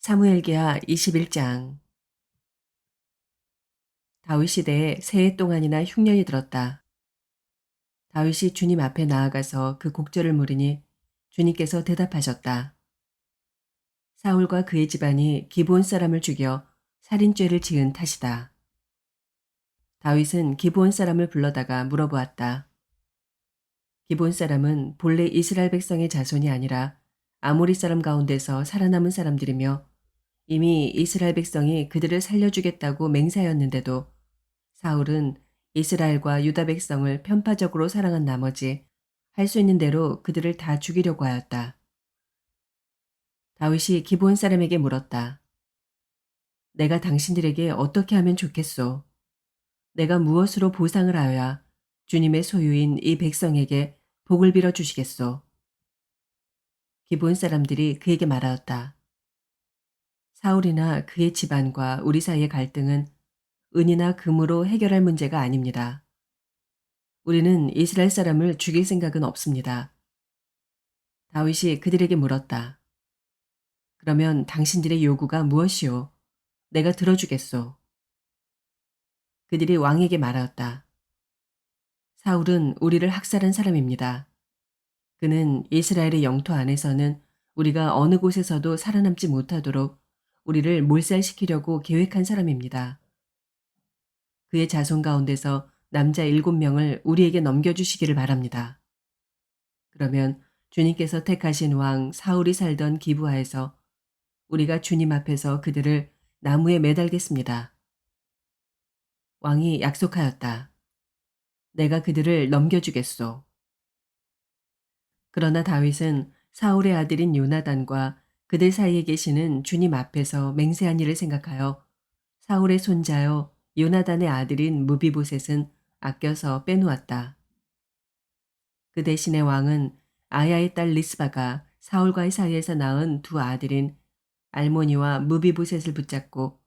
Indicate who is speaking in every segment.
Speaker 1: 사무엘기하 21장. 다윗 시대에 세 해 동안이나 흉년이 들었다. 다윗이 주님 앞에 나아가서 그 곡절을 물으니 주님께서 대답하셨다. 사울과 그의 집안이 기브온 사람을 죽여 살인죄를 지은 탓이다. 다윗은 기브온 사람을 불러다가 물어보았다. 기브온 사람은 본래 이스라엘 백성의 자손이 아니라 아모리 사람 가운데서 살아남은 사람들이며 이미 이스라엘 백성이 그들을 살려주겠다고 맹세하였는데도 사울은 이스라엘과 유다 백성을 편파적으로 사랑한 나머지 할 수 있는 대로 그들을 다 죽이려고 하였다. 다윗이 기브온 사람에게 물었다. 내가 당신들에게 어떻게 하면 좋겠소? 내가 무엇으로 보상을 하여야 주님의 소유인 이 백성에게 복을 빌어 주시겠소? 기브온 사람들이 그에게 말하였다. 사울이나 그의 집안과 우리 사이의 갈등은 은이나 금으로 해결할 문제가 아닙니다. 우리는 이스라엘 사람을 죽일 생각은 없습니다. 다윗이 그들에게 물었다. 그러면 당신들의 요구가 무엇이오? 내가 들어주겠소. 그들이 왕에게 말하였다. 사울은 우리를 학살한 사람입니다. 그는 이스라엘의 영토 안에서는 우리가 어느 곳에서도 살아남지 못하도록 우리를 몰살시키려고 계획한 사람입니다. 그의 자손 가운데서 남자 7명을 우리에게 넘겨주시기를 바랍니다. 그러면 주님께서 택하신 왕 사울이 살던 기브아에서 우리가 주님 앞에서 그들을 나무에 매달겠습니다. 왕이 약속하였다. 내가 그들을 넘겨주겠소. 그러나 다윗은 사울의 아들인 요나단과 그들 사이에 계시는 주님 앞에서 맹세한 일을 생각하여 사울의 손자여 요나단의 아들인 무비보셋은 아껴서 빼놓았다. 그 대신에 왕은 아야의 딸 리스바가 사울과의 사이에서 낳은 두 아들인 알모니와 무비보셋을 붙잡고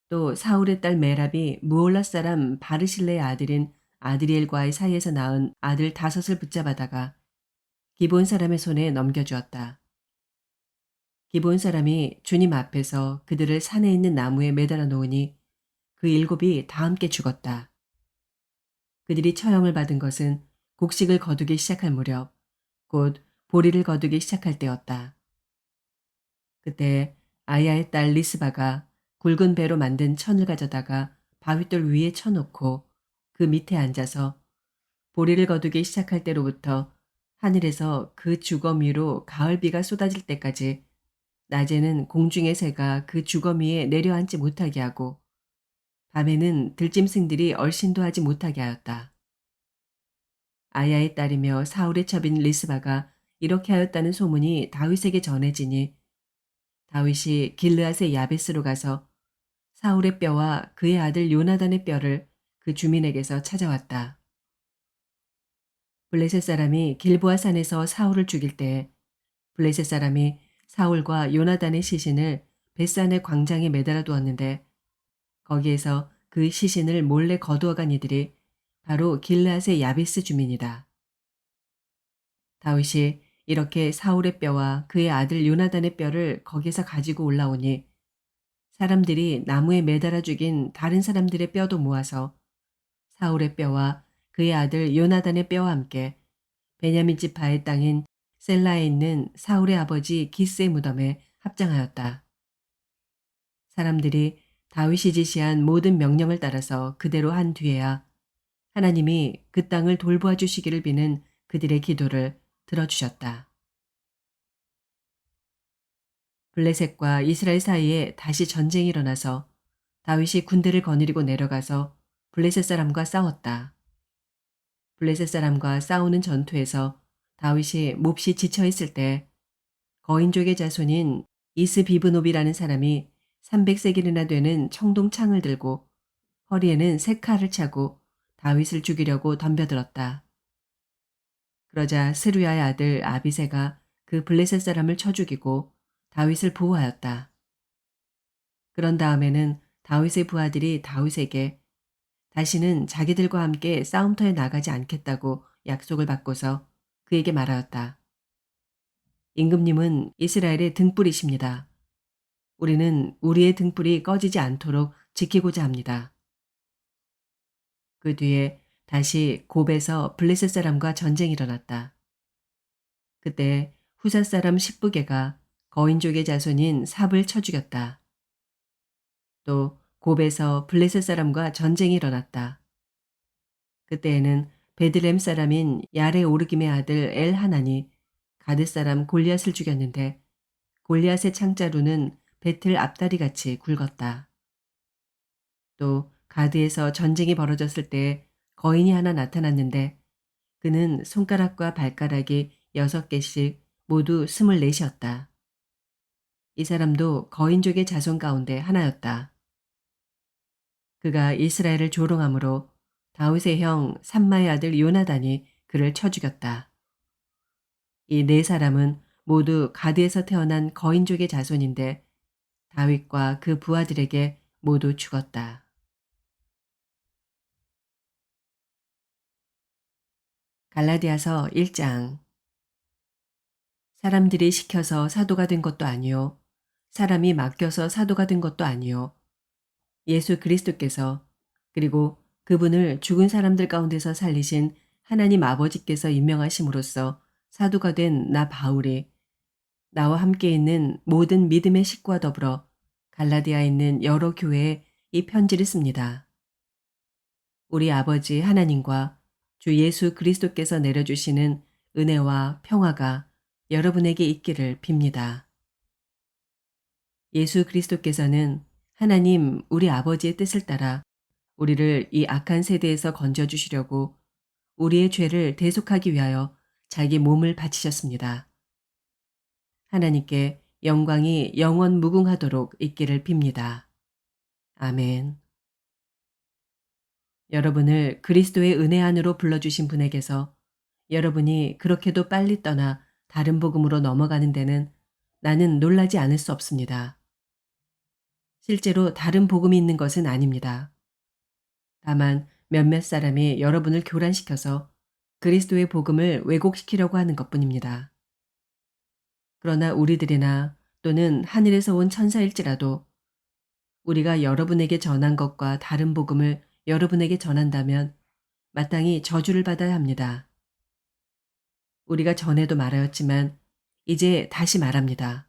Speaker 1: 또 사울의 딸 메랍이 무올라 사람 바르실레의 아들인 아드리엘과의 사이에서 낳은 아들 5을 붙잡아다가 기브온 사람의 손에 넘겨주었다. 기브온 사람이 주님 앞에서 그들을 산에 있는 나무에 매달아 놓으니 그 7이 다 함께 죽었다. 그들이 처형을 받은 것은 곡식을 거두기 시작할 무렵 곧 보리를 거두기 시작할 때였다. 그때 아야의 딸 리스바가 굵은 배로 만든 천을 가져다가 바윗돌 위에 쳐놓고 그 밑에 앉아서 보리를 거두기 시작할 때로부터 하늘에서 그 주검 위로 가을비가 쏟아질 때까지 낮에는 공중의 새가 그 주검 위에 내려앉지 못하게 하고 밤에는 들짐승들이 얼씬도 하지 못하게 하였다. 아야의 딸이며 사울의 첩인 리스바가 이렇게 하였다는 소문이 다윗에게 전해지니 다윗이 길르앗의 야베스로 가서 사울의 뼈와 그의 아들 요나단의 뼈를 그 주민에게서 찾아왔다. 블레셋 사람이 길보아 산에서 사울을 죽일 때 블레셋 사람이 사울과 요나단의 시신을 벳산의 광장에 매달아 두었는데 거기에서 그 시신을 몰래 거두어간 이들이 바로 길르앗의 야베스 주민이다. 다윗이 이렇게 사울의 뼈와 그의 아들 요나단의 뼈를 거기서 가지고 올라오니 사람들이 나무에 매달아 죽인 다른 사람들의 뼈도 모아서 사울의 뼈와 그의 아들 요나단의 뼈와 함께 베냐민 지파의 땅인 셀라에 있는 사울의 아버지 기스의 무덤에 합장하였다. 사람들이 다윗이 지시한 모든 명령을 따라서 그대로 한 뒤에야 하나님이 그 땅을 돌보아 주시기를 비는 그들의 기도를 들어주셨다. 블레셋과 이스라엘 사이에 다시 전쟁이 일어나서 다윗이 군대를 거느리고 내려가서 블레셋 사람과 싸웠다. 블레셋 사람과 싸우는 전투에서 다윗이 몹시 지쳐있을 때 거인족의 자손인 이스비브노비라는 사람이 300세겔이나 되는 청동 창을 들고 허리에는 세 칼을 차고 다윗을 죽이려고 덤벼들었다. 그러자 스루야의 아들 아비새가 그 블레셋 사람을 쳐 죽이고 다윗을 보호하였다. 그런 다음에는 다윗의 부하들이 다윗에게 다시는 자기들과 함께 싸움터에 나가지 않겠다고 약속을 받고서 그에게 말하였다. 임금님은 이스라엘의 등불이십니다. 우리는 우리의 등불이 꺼지지 않도록 지키고자 합니다. 그 뒤에 다시 곱에서 블레셋 사람과 전쟁이 일어났다. 그때 후사 사람 십부게가 거인족의 자손인 삽을 쳐 죽였다. 또 곱에서 블레셋 사람과 전쟁이 일어났다. 그때에는 베들레헴 사람인 야레 오르김의 아들 엘하난이 가드 사람 골리앗을 죽였는데 골리앗의 창자루는 배틀 앞다리 같이 굵었다. 또 가드에서 전쟁이 벌어졌을 때 거인이 하나 나타났는데 그는 손가락과 발가락이 6개씩 모두 24이었다. 이 사람도 거인족의 자손 가운데 하나였다. 그가 이스라엘을 조롱함으로 다윗의 형 삼마의 아들 요나단이 그를 쳐 죽였다. 이 네 사람은 모두 가드에서 태어난 거인족의 자손인데 다윗과 그 부하들에게 모두 죽었다. 갈라디아서 1장. 사람들이 시켜서 사도가 된 것도 아니요 사람이 맡겨서 사도가 된 것도 아니요 예수 그리스도께서 그리고 그분을 죽은 사람들 가운데서 살리신 하나님 아버지께서 임명하심으로써 사도가 된 나 바울이 나와 함께 있는 모든 믿음의 식구와 더불어 갈라디아에 있는 여러 교회에 이 편지를 씁니다. 우리 아버지 하나님과 주 예수 그리스도께서 내려주시는 은혜와 평화가 여러분에게 있기를 빕니다. 예수 그리스도께서는 하나님 우리 아버지의 뜻을 따라 우리를 이 악한 세대에서 건져주시려고 우리의 죄를 대속하기 위하여 자기 몸을 바치셨습니다. 하나님께 영광이 영원 무궁하도록 있기를 빕니다. 아멘. 여러분을 그리스도의 은혜 안으로 불러주신 분에게서 여러분이 그렇게도 빨리 떠나 다른 복음으로 넘어가는 데는 나는 놀라지 않을 수 없습니다. 실제로 다른 복음이 있는 것은 아닙니다. 다만 몇몇 사람이 여러분을 교란시켜서 그리스도의 복음을 왜곡시키려고 하는 것뿐입니다. 그러나 우리들이나 또는 하늘에서 온 천사일지라도 우리가 여러분에게 전한 것과 다른 복음을 여러분에게 전한다면 마땅히 저주를 받아야 합니다. 우리가 전에도 말하였지만 이제 다시 말합니다.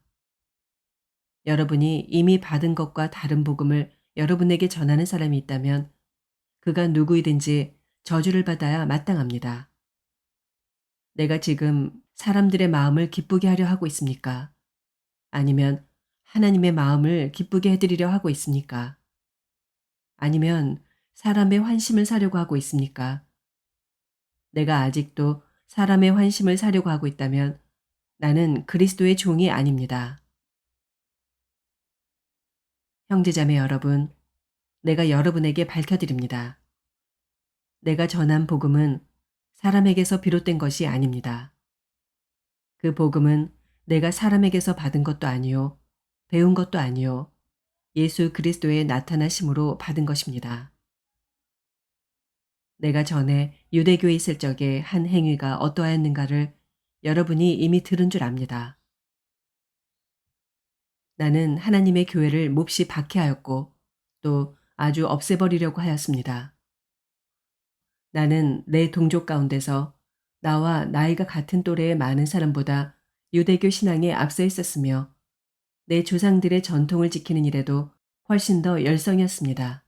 Speaker 1: 여러분이 이미 받은 것과 다른 복음을 여러분에게 전하는 사람이 있다면 그가 누구이든지 저주를 받아야 마땅합니다. 내가 지금 사람들의 마음을 기쁘게 하려 하고 있습니까? 아니면 하나님의 마음을 기쁘게 해드리려 하고 있습니까? 아니면 사람의 환심을 사려고 하고 있습니까? 내가 아직도 사람의 환심을 사려고 하고 있다면 나는 그리스도의 종이 아닙니다. 형제자매 여러분, 내가 여러분에게 밝혀드립니다. 내가 전한 복음은 사람에게서 비롯된 것이 아닙니다. 그 복음은 내가 사람에게서 받은 것도 아니요 배운 것도 아니요 예수 그리스도의 나타나심으로 받은 것입니다. 내가 전에 유대교에 있을 적에 한 행위가 어떠하였는가를 여러분이 이미 들은 줄 압니다. 나는 하나님의 교회를 몹시 박해하였고 또 아주 없애버리려고 하였습니다. 나는 내 동족 가운데서 나와 나이가 같은 또래의 많은 사람보다 유대교 신앙에 앞서 있었으며 내 조상들의 전통을 지키는 일에도 훨씬 더 열성이었습니다.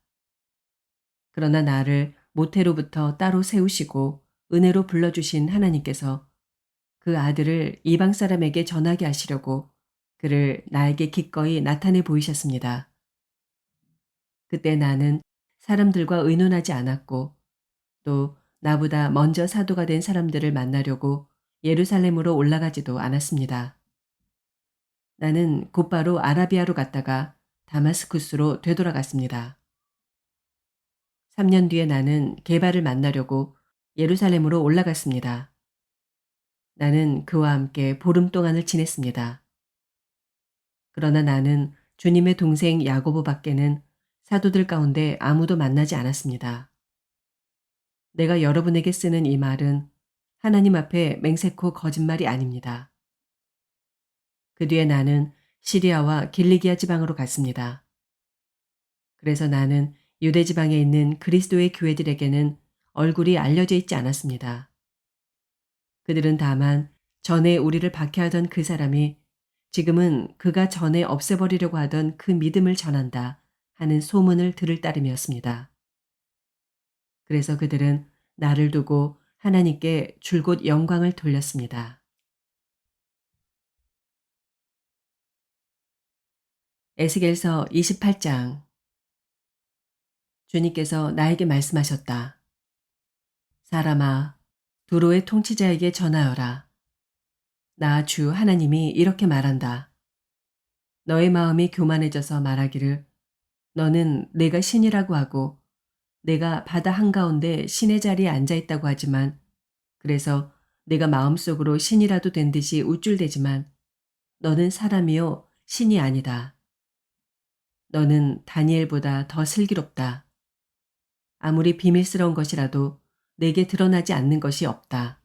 Speaker 1: 그러나 나를 모태로부터 따로 세우시고 은혜로 불러주신 하나님께서 그 아들을 이방 사람에게 전하게 하시려고 그를 나에게 기꺼이 나타내 보이셨습니다. 그때 나는 사람들과 의논하지 않았고 또 나보다 먼저 사도가 된 사람들을 만나려고 예루살렘으로 올라가지도 않았습니다. 나는 곧바로 아라비아로 갔다가 다마스쿠스로 되돌아갔습니다. 3년 뒤에 나는 게바를 만나려고 예루살렘으로 올라갔습니다. 나는 그와 함께 보름 동안을 지냈습니다. 그러나 나는 주님의 동생 야고보 밖에는 사도들 가운데 아무도 만나지 않았습니다. 내가 여러분에게 쓰는 이 말은 하나님 앞에 맹세코 거짓말이 아닙니다. 그 뒤에 나는 시리아와 길리기아 지방으로 갔습니다. 그래서 나는 유대 지방에 있는 그리스도의 교회들에게는 얼굴이 알려져 있지 않았습니다. 그들은 다만 전에 우리를 박해하던 그 사람이 지금은 그가 전에 없애버리려고 하던 그 믿음을 전한다 하는 소문을 들을 따름이었습니다. 그래서 그들은 나를 두고 하나님께 줄곧 영광을 돌렸습니다. 에스겔서 28장. 주님께서 나에게 말씀하셨다. 사람아, 두로의 통치자에게 전하여라. 나 주 하나님이 이렇게 말한다. 너의 마음이 교만해져서 말하기를 너는 내가 신이라고 하고 내가 바다 한가운데 신의 자리에 앉아 있다고 하지만 그래서 내가 마음속으로 신이라도 된 듯이 우쭐대지만 너는 사람이요 신이 아니다. 너는 다니엘보다 더 슬기롭다. 아무리 비밀스러운 것이라도 내게 드러나지 않는 것이 없다.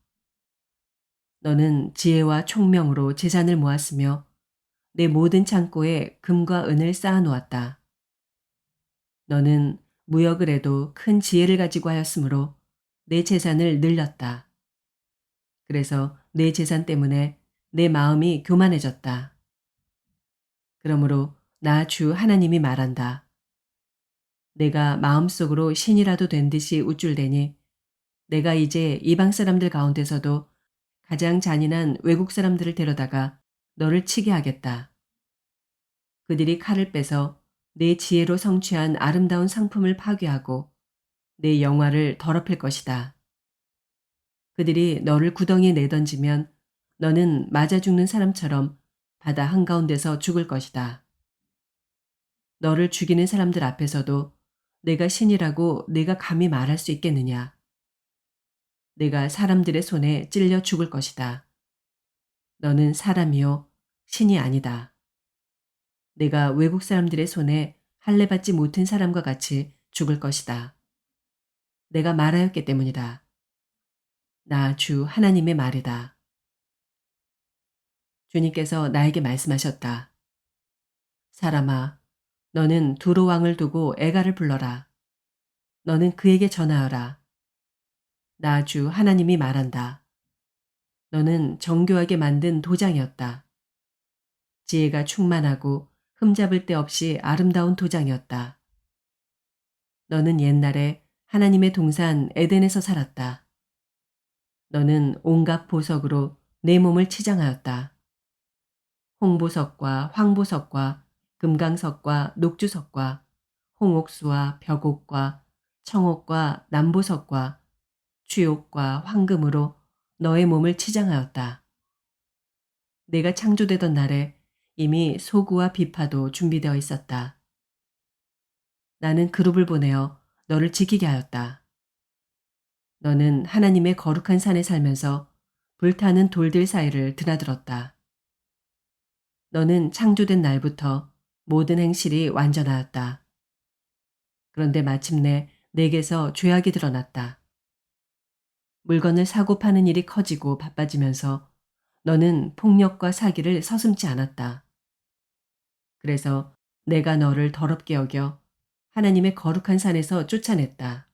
Speaker 1: 너는 지혜와 총명으로 재산을 모았으며 내 모든 창고에 금과 은을 쌓아 놓았다. 너는 무역을 해도 큰 지혜를 가지고 하였으므로 내 재산을 늘렸다. 그래서 내 재산 때문에 내 마음이 교만해졌다. 그러므로 나 주 하나님이 말한다. 내가 마음속으로 신이라도 된 듯이 우쭐대니 내가 이제 이방 사람들 가운데서도 가장 잔인한 외국 사람들을 데려다가 너를 치게 하겠다. 그들이 칼을 빼서 내 지혜로 성취한 아름다운 상품을 파괴하고 내 영화를 더럽힐 것이다. 그들이 너를 구덩이에 내던지면 너는 맞아 죽는 사람처럼 바다 한가운데서 죽을 것이다. 너를 죽이는 사람들 앞에서도 내가 신이라고 내가 감히 말할 수 있겠느냐. 내가 사람들의 손에 찔려 죽을 것이다. 너는 사람이요 신이 아니다. 내가 외국 사람들의 손에 할례받지 못한 사람과 같이 죽을 것이다. 내가 말하였기 때문이다. 나 주 하나님의 말이다. 주님께서 나에게 말씀하셨다. 사람아, 너는 두로 왕을 두고 애가를 불러라. 너는 그에게 전하여라. 나 주 하나님이 말한다. 너는 정교하게 만든 도장이었다. 지혜가 충만하고 흠잡을 데 없이 아름다운 도장이었다. 너는 옛날에 하나님의 동산 에덴에서 살았다. 너는 온갖 보석으로 내 몸을 치장하였다. 홍보석과 황보석과 금강석과 녹주석과 홍옥수와 벽옥과 청옥과 남보석과 취옥과 황금으로 너의 몸을 치장하였다. 내가 창조되던 날에 이미 소구와 비파도 준비되어 있었다. 나는 그룹을 보내어 너를 지키게 하였다. 너는 하나님의 거룩한 산에 살면서 불타는 돌들 사이를 드나들었다. 너는 창조된 날부터 모든 행실이 완전하였다. 그런데 마침내 내게서 죄악이 드러났다. 물건을 사고 파는 일이 커지고 바빠지면서 너는 폭력과 사기를 서슴지 않았다. 그래서 내가 너를 더럽게 여겨 하나님의 거룩한 산에서 쫓아냈다.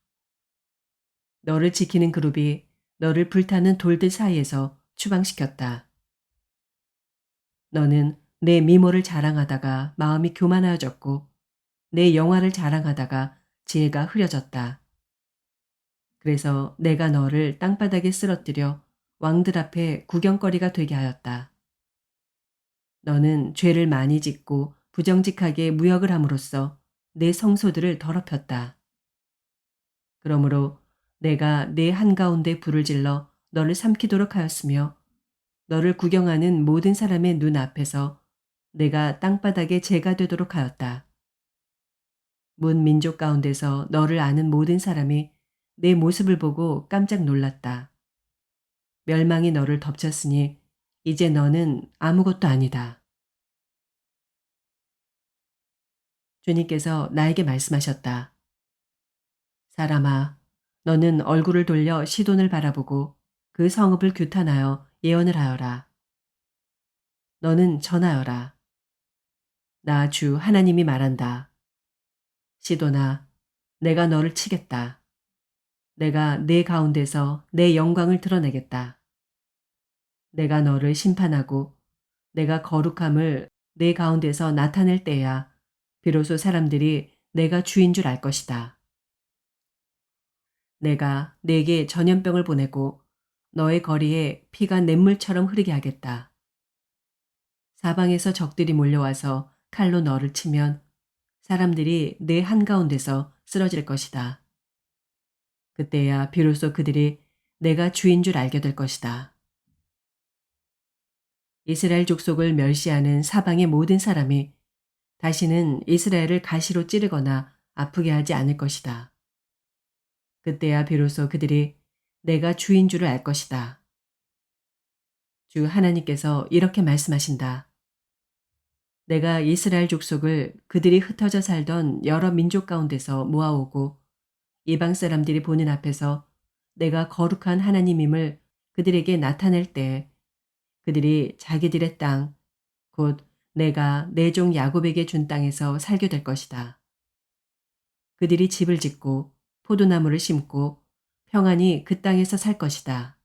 Speaker 1: 너를 지키는 그룹이 너를 불타는 돌들 사이에서 추방시켰다. 너는 내 미모를 자랑하다가 마음이 교만하여졌고 내 영화를 자랑하다가 지혜가 흐려졌다. 그래서 내가 너를 땅바닥에 쓰러뜨려 왕들 앞에 구경거리가 되게 하였다. 너는 죄를 많이 짓고 부정직하게 무역을 함으로써 내 성소들을 더럽혔다. 그러므로 내가 내 한가운데 불을 질러 너를 삼키도록 하였으며 너를 구경하는 모든 사람의 눈 앞에서 내가 땅바닥에 재가 되도록 하였다. 문 민족 가운데서 너를 아는 모든 사람이 내 모습을 보고 깜짝 놀랐다. 멸망이 너를 덮쳤으니 이제 너는 아무것도 아니다. 주님께서 나에게 말씀하셨다. 사람아, 너는 얼굴을 돌려 시돈을 바라보고 그 성읍을 규탄하여 예언을 하여라. 너는 전하여라. 나 주 하나님이 말한다. 시도나, 내가 너를 치겠다. 내가 내 가운데서 내 영광을 드러내겠다. 내가 너를 심판하고 내가 거룩함을 내 가운데서 나타낼 때야 비로소 사람들이 내가 주인 줄 알 것이다. 내가 네게 전염병을 보내고 너의 거리에 피가 냇물처럼 흐르게 하겠다. 사방에서 적들이 몰려와서 칼로 너를 치면 사람들이 내 한가운데서 쓰러질 것이다. 그때야 비로소 그들이 내가 주인 줄 알게 될 것이다. 이스라엘 족속을 멸시하는 사방의 모든 사람이 다시는 이스라엘을 가시로 찌르거나 아프게 하지 않을 것이다. 그때야 비로소 그들이 내가 주인 줄을 알 것이다. 주 하나님께서 이렇게 말씀하신다. 내가 이스라엘 족속을 그들이 흩어져 살던 여러 민족 가운데서 모아오고 이방 사람들이 보는 앞에서 내가 거룩한 하나님임을 그들에게 나타낼 때 그들이 자기들의 땅, 곧 내가 내 종 야곱에게 준 땅에서 살게 될 것이다. 그들이 집을 짓고 포도나무를 심고 평안히 그 땅에서 살 것이다.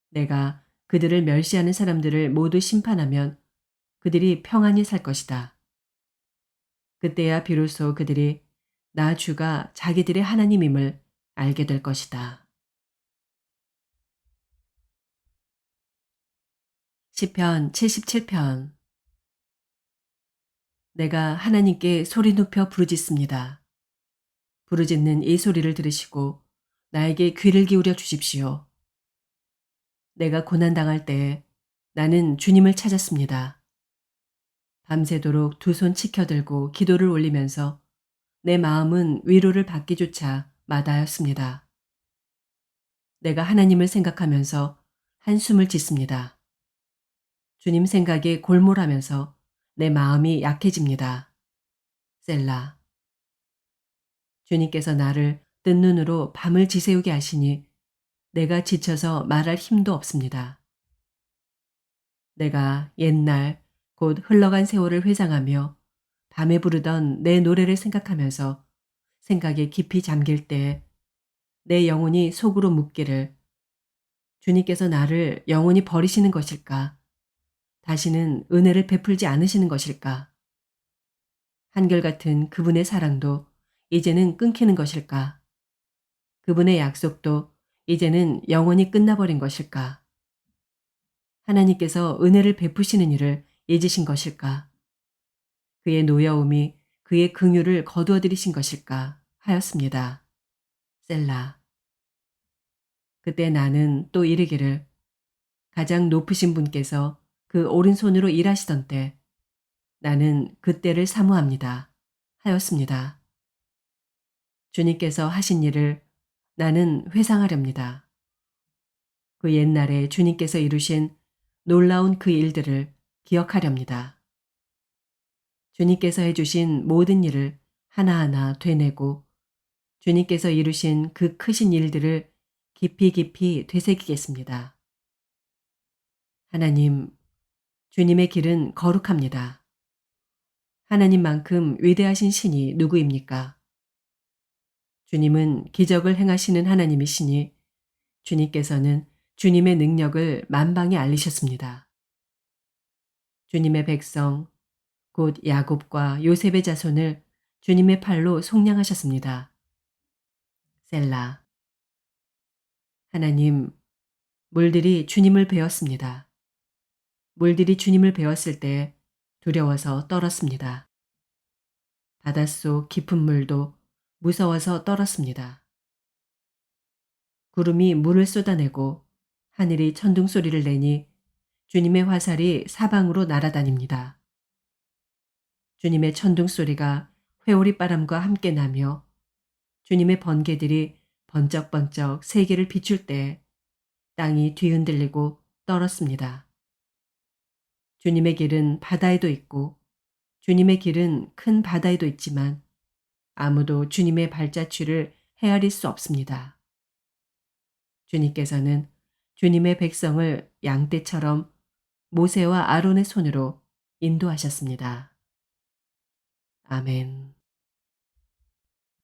Speaker 1: 내가 그들을 멸시하는 사람들을 모두 심판하면 그들이 평안히 살 것이다. 그때야 비로소 그들이 나 주가 자기들의 하나님임을 알게 될 것이다. 시편 77편. 내가 하나님께 소리 높여 부르짖습니다. 부르짖는 이 소리를 들으시고 나에게 귀를 기울여 주십시오. 내가 고난당할 때에 나는 주님을 찾았습니다. 밤새도록 두 손 치켜들고 기도를 올리면서 내 마음은 위로를 받기조차 마다하였습니다. 내가 하나님을 생각하면서 한숨을 짓습니다. 주님 생각에 골몰하면서 내 마음이 약해집니다. 셀라. 주님께서 나를 뜬 눈으로 밤을 지새우게 하시니 내가 지쳐서 말할 힘도 없습니다. 내가 옛날 곧 흘러간 세월을 회상하며 밤에 부르던 내 노래를 생각하면서 생각에 깊이 잠길 때 내 영혼이 속으로 묻기를 주님께서 나를 영원히 버리시는 것일까? 다시는 은혜를 베풀지 않으시는 것일까? 한결같은 그분의 사랑도 이제는 끊기는 것일까? 그분의 약속도 이제는 영원히 끝나버린 것일까? 하나님께서 은혜를 베푸시는 일을 잊으신 것일까? 그의 노여움이 그의 긍휼을 거두어들이신 것일까 하였습니다. 셀라. 그때 나는 또 이르기를 가장 높으신 분께서 그 오른손으로 일하시던 때 나는 그때를 사모합니다. 하였습니다. 주님께서 하신 일을 나는 회상하렵니다. 그 옛날에 주님께서 이루신 놀라운 그 일들을 기억하렵니다. 주님께서 해주신 모든 일을 하나하나 되뇌고 주님께서 이루신 그 크신 일들을 깊이 깊이 되새기겠습니다. 하나님, 주님의 길은 거룩합니다. 하나님만큼 위대하신 신이 누구입니까? 주님은 기적을 행하시는 하나님이시니 주님께서는 주님의 능력을 만방에 알리셨습니다. 주님의 백성, 곧 야곱과 요셉의 자손을 주님의 팔로 속량하셨습니다. 셀라. 하나님, 물들이 주님을 배웠습니다. 물들이 주님을 배웠을 때 두려워서 떨었습니다. 바닷속 깊은 물도 무서워서 떨었습니다. 구름이 물을 쏟아내고 하늘이 천둥 소리를 내니 주님의 화살이 사방으로 날아다닙니다. 주님의 천둥 소리가 회오리 바람과 함께 나며 주님의 번개들이 번쩍번쩍 세계를 비출 때 땅이 뒤흔들리고 떨었습니다. 주님의 길은 바다에도 있고 주님의 길은 큰 바다에도 있지만 아무도 주님의 발자취를 헤아릴 수 없습니다. 주님께서는 주님의 백성을 양떼처럼 모세와 아론의 손으로 인도하셨습니다. 아멘.